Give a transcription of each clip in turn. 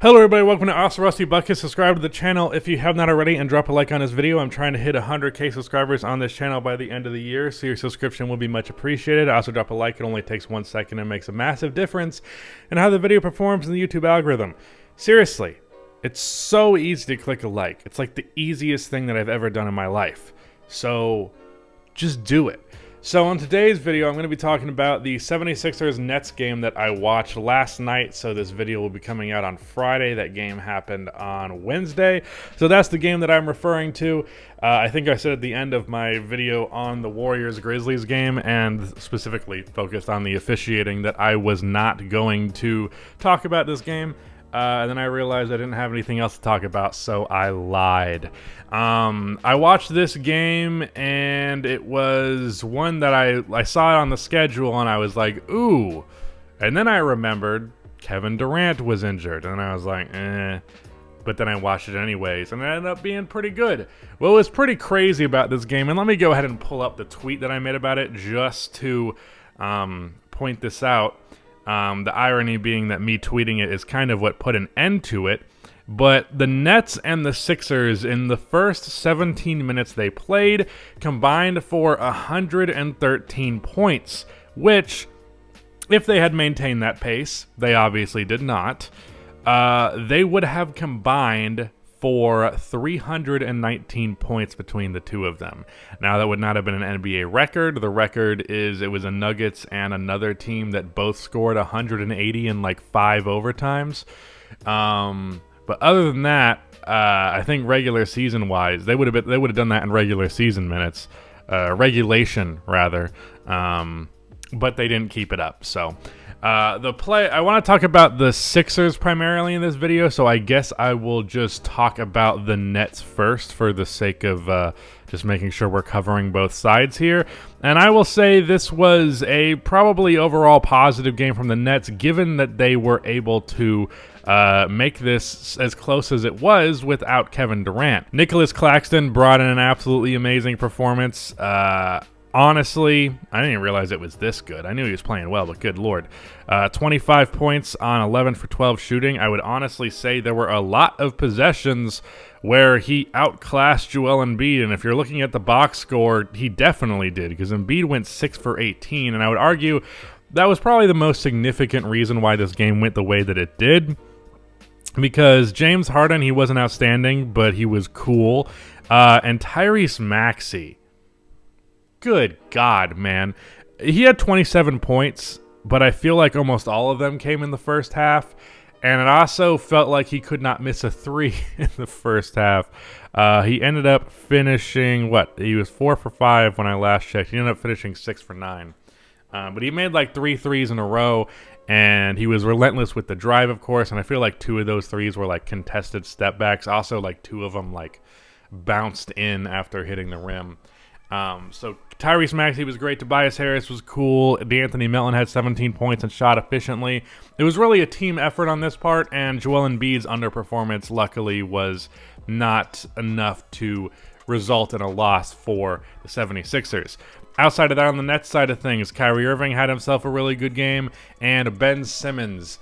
Hello everybody, welcome to Awesome Rusty Bucket. Subscribe to the channel if you have not already and drop a like on this video. I'm trying to hit 100k subscribers on this channel by the end of the year, so your subscription will be much appreciated. Also drop a like, it only takes 1 second and makes a massive difference in how the video performs in the YouTube algorithm. Seriously, it's so easy to click a like. It's like the easiest thing that I've ever done in my life. So just do it. So on today's video, I'm going to be talking about the 76ers Nets game that I watched last night. So this video will be coming out on Friday. That game happened on Wednesday. So that's the game that I'm referring to. I think I said at the end of my video on the Warriors-Grizzlies game, and specifically focused on the officiating, that I was not going to talk about this game. And then I realized I didn't have anything else to talk about, so I lied. I watched this game, and it was one that I saw it on the schedule, and I was like, ooh. And then I remembered Kevin Durant was injured, and I was like, eh. But then I watched it anyways, and it ended up being pretty good. What was pretty crazy about this game, and let me go ahead and pull up the tweet that I made about it just to point this out. The irony being that me tweeting it is kind of what put an end to it. But the Nets and the Sixers, in the first 17 minutes they played, combined for 113 points, which, if they had maintained that pace, they obviously did not, they would have combined for 319 points between the two of them. Now, that would not have been an NBA record. The record is, it was a Nuggets and another team that both scored 180 in like 5 overtimes. But other than that, I think regular season wise, they would have done that in regular season minutes, regulation rather. But they didn't keep it up. So I want to talk about the Sixers primarily in this video, so I guess I will just talk about the Nets first for the sake of just making sure we're covering both sides here. And I will say this was a probably overall positive game from the Nets, given that they were able to make this as close as it was without Kevin Durant. Nicholas Claxton brought in an absolutely amazing performance. Honestly, I didn't even realize it was this good. I knew he was playing well, but good lord. 25 points on 11 for 12 shooting. I would honestly say there were a lot of possessions where he outclassed Joel Embiid, and if you're looking at the box score, he definitely did, because Embiid went 6 for 18, and I would argue that was probably the most significant reason why this game went the way that it did, because James Harden, he wasn't outstanding, but he was cool, and Tyrese Maxey, good God, man. He had 27 points, but I feel like almost all of them came in the first half. And it also felt like he could not miss a 3 in the first half. He ended up finishing, what? He was 4 for 5 when I last checked. He ended up finishing 6 for 9. But he made like 3 threes in a row. And he was relentless with the drive, of course. And I feel like 2 of those threes were like contested step backs. Also, like 2 of them like bounced in after hitting the rim. So Tyrese Maxey was great. Tobias Harris was cool. D'Anthony Melton had 17 points and shot efficiently. It was really a team effort on this part, and Joel Embiid's underperformance, luckily, was not enough to result in a loss for the 76ers. Outside of that, on the Nets side of things, Kyrie Irving had himself a really good game, and Ben Simmons,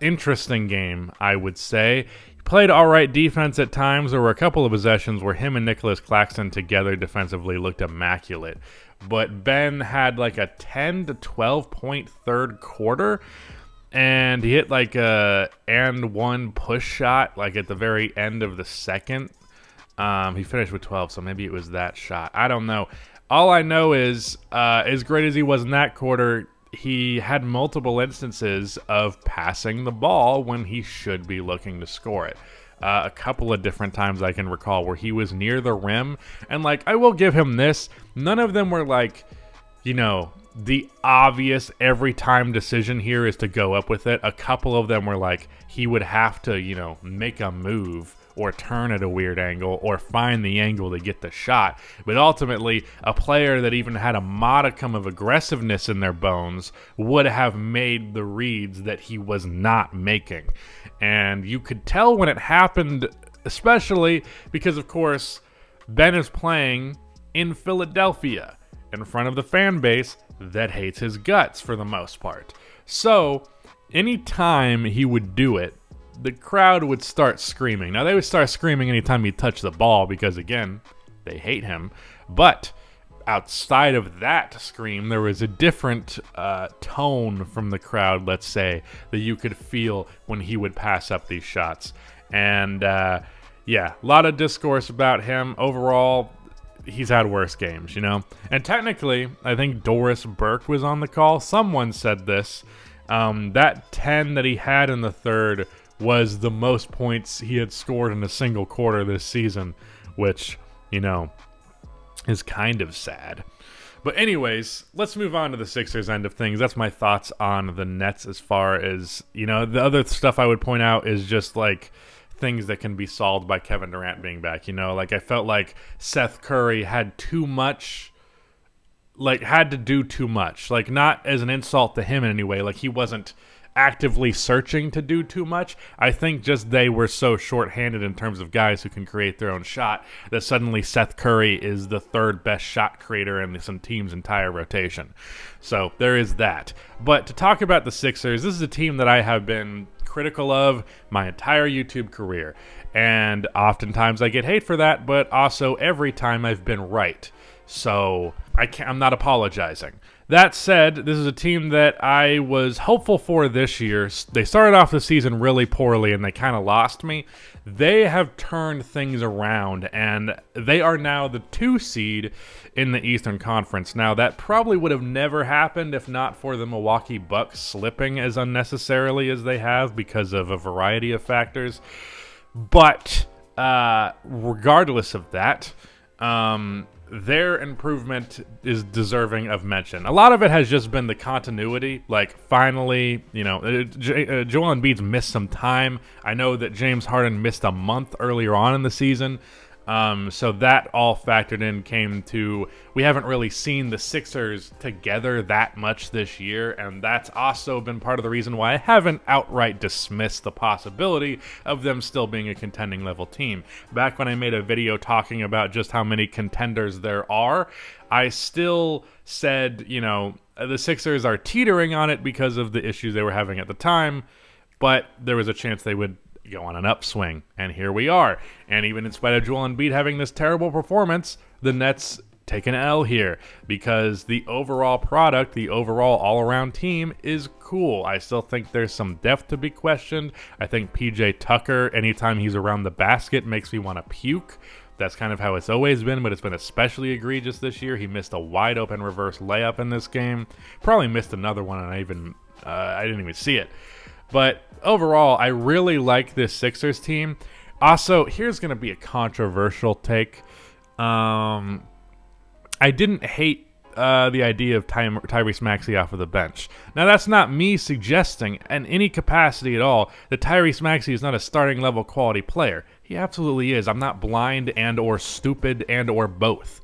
interesting game, I would say. Played all right defense at times. There were a couple of possessions where him and Nicholas Claxton together defensively looked immaculate. But Ben had like a 10 to 12 point third quarter, and he hit like a and one push shot like at the very end of the second. He finished with 12, so maybe it was that shot. I don't know. All I know is as great as he was in that quarter, he had multiple instances of passing the ball when he should be looking to score it. A couple of different times I can recall where he was near the rim. And, like, I will give him this. None of them were, like, you know, the obvious every time decision here is to go up with it. A couple of them were, like, he would have to, you know, make a move or turn at a weird angle, or find the angle to get the shot. But ultimately, a player that even had a modicum of aggressiveness in their bones would have made the reads that he was not making. And you could tell when it happened, especially because, of course, Ben is playing in Philadelphia, in front of the fan base that hates his guts for the most part. So, anytime he would do it, the crowd would start screaming. Now, they would start screaming anytime he touched the ball because, again, they hate him. But outside of that scream, there was a different tone from the crowd, let's say, that you could feel when he would pass up these shots. And, yeah, a lot of discourse about him. Overall, he's had worse games, you know? And technically, I think Doris Burke was on the call. Someone said this. That 10 that he had in the third was the most points he had scored in a single quarter this season, which, you know, is kind of sad. But anyways, let's move on to the Sixers end of things. That's my thoughts on the Nets as far as, you know, the other stuff I would point out is just like things that can be solved by Kevin Durant being back. You know, like I felt like Seth Curry had too much, like had to do too much, like not as an insult to him in any way. Like he wasn't actively searching to do too much. I think just they were so shorthanded in terms of guys who can create their own shot that suddenly Seth Curry is the third best shot creator in some team's entire rotation. So there is that. But to talk about the Sixers, this is a team that I have been critical of my entire YouTube career. And oftentimes I get hate for that, but also every time I've been right. So I'm not apologizing. That said, this is a team that I was hopeful for this year. They started off the season really poorly and they kind of lost me. They have turned things around and they are now the 2 seed in the Eastern Conference. Now, that probably would have never happened if not for the Milwaukee Bucks slipping as unnecessarily as they have because of a variety of factors. But regardless of that, their improvement is deserving of mention. A lot of it has just been the continuity. Like, finally, you know, Joel Embiid's missed some time. I know that James Harden missed a month earlier on in the season. So that all factored in came to, we haven't really seen the Sixers together that much this year, and that's also been part of the reason why I haven't outright dismissed the possibility of them still being a contending level team. Back when I made a video talking about just how many contenders there are, I still said, you know, the Sixers are teetering on it because of the issues they were having at the time, but there was a chance they would go on an upswing, and here we are. And even in spite of Joel Embiid having this terrible performance, the Nets take an L here because the overall product, the overall all-around team is cool. I still think there's some depth to be questioned. I think PJ Tucker, anytime he's around the basket, makes me want to puke. That's kind of how it's always been, but it's been especially egregious this year. He missed a wide-open reverse layup in this game. Probably missed another one, and I didn't even see it. But overall, I really like this Sixers team. Also, here's going to be a controversial take. I didn't hate the idea of Tyrese Maxey off of the bench. Now, that's not me suggesting in any capacity at all that Tyrese Maxey is not a starting level quality player. He absolutely is. I'm not blind and or stupid and or both.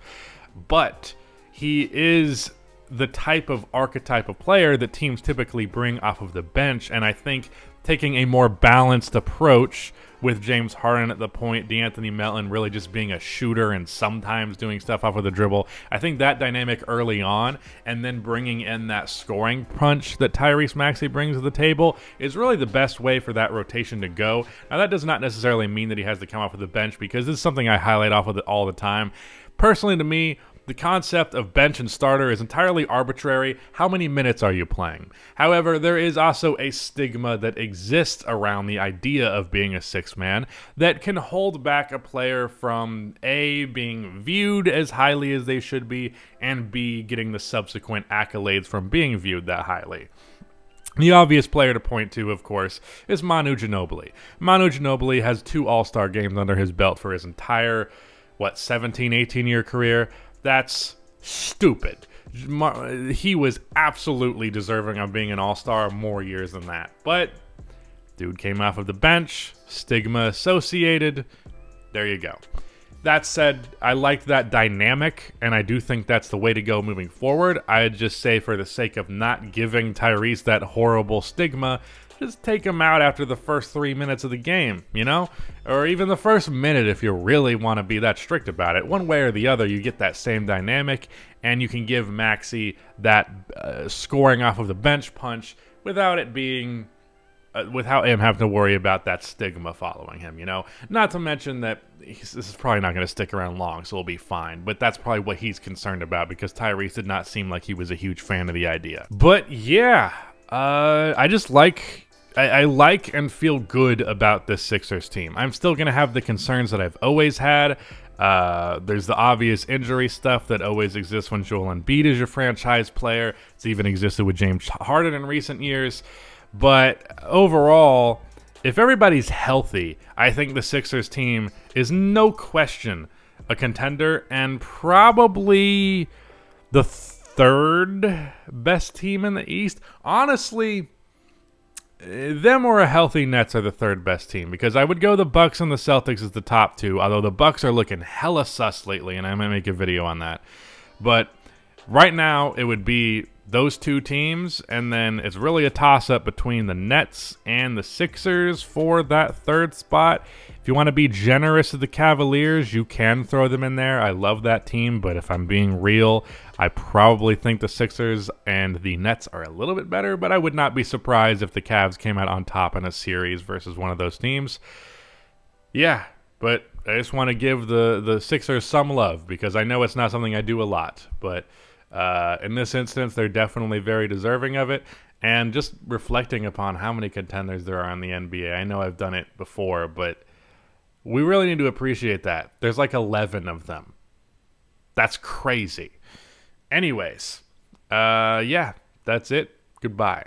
But he is the type of archetype of player that teams typically bring off of the bench, and I think taking a more balanced approach with James Harden at the point, DeAnthony Melton really just being a shooter and sometimes doing stuff off of the dribble, I think that dynamic early on and then bringing in that scoring punch that Tyrese Maxey brings to the table is really the best way for that rotation to go. Now, that does not necessarily mean that he has to come off of the bench because this is something I highlight off of all the time. Personally, to me, the concept of bench and starter is entirely arbitrary. How many minutes are you playing? However, there is also a stigma that exists around the idea of being a six-man that can hold back a player from A, being viewed as highly as they should be, and B, getting the subsequent accolades from being viewed that highly. The obvious player to point to, of course, is Manu Ginobili. Manu Ginobili has 2 All-Star games under his belt for his entire, 17, 18-year career. That's stupid. He was absolutely deserving of being an all-star more years than that. But dude came off of the bench, stigma associated. There you go. That said, I liked that dynamic, and I do think that's the way to go moving forward. I'd just say for the sake of not giving Tyrese that horrible stigma, just take him out after the first 3 minutes of the game, you know? Or even the first minute if you really want to be that strict about it. One way or the other, you get that same dynamic, and you can give Maxey that scoring off of the bench punch without it being without him having to worry about that stigma following him, you know? Not to mention that this is probably not going to stick around long, so we'll be fine. But that's probably what he's concerned about, because Tyrese did not seem like he was a huge fan of the idea. But yeah, I just like... I like and feel good about this Sixers team. I'm still going to have the concerns that I've always had. There's the obvious injury stuff that always exists when Joel Embiid is your franchise player. It's even existed with James Harden in recent years. But overall, if everybody's healthy, I think the Sixers team is no question a contender and probably the third best team in the East. Honestly, them or a healthy Nets are the third best team, because I would go the Bucks and the Celtics as the top two, although the Bucks are looking hella sus lately, and I might make a video on that. But right now, it would be those two teams, and then it's really a toss-up between the Nets and the Sixers for that third spot. If you want to be generous to the Cavaliers, you can throw them in there. I love that team, but if I'm being real, I probably think the Sixers and the Nets are a little bit better, but I would not be surprised if the Cavs came out on top in a series versus one of those teams. Yeah, but I just want to give the Sixers some love, because I know it's not something I do a lot, but in this instance, they're definitely very deserving of it. And just reflecting upon how many contenders there are in the NBA, I know I've done it before, but we really need to appreciate that. There's like 11 of them. That's crazy. Anyways, yeah, that's it. Goodbye.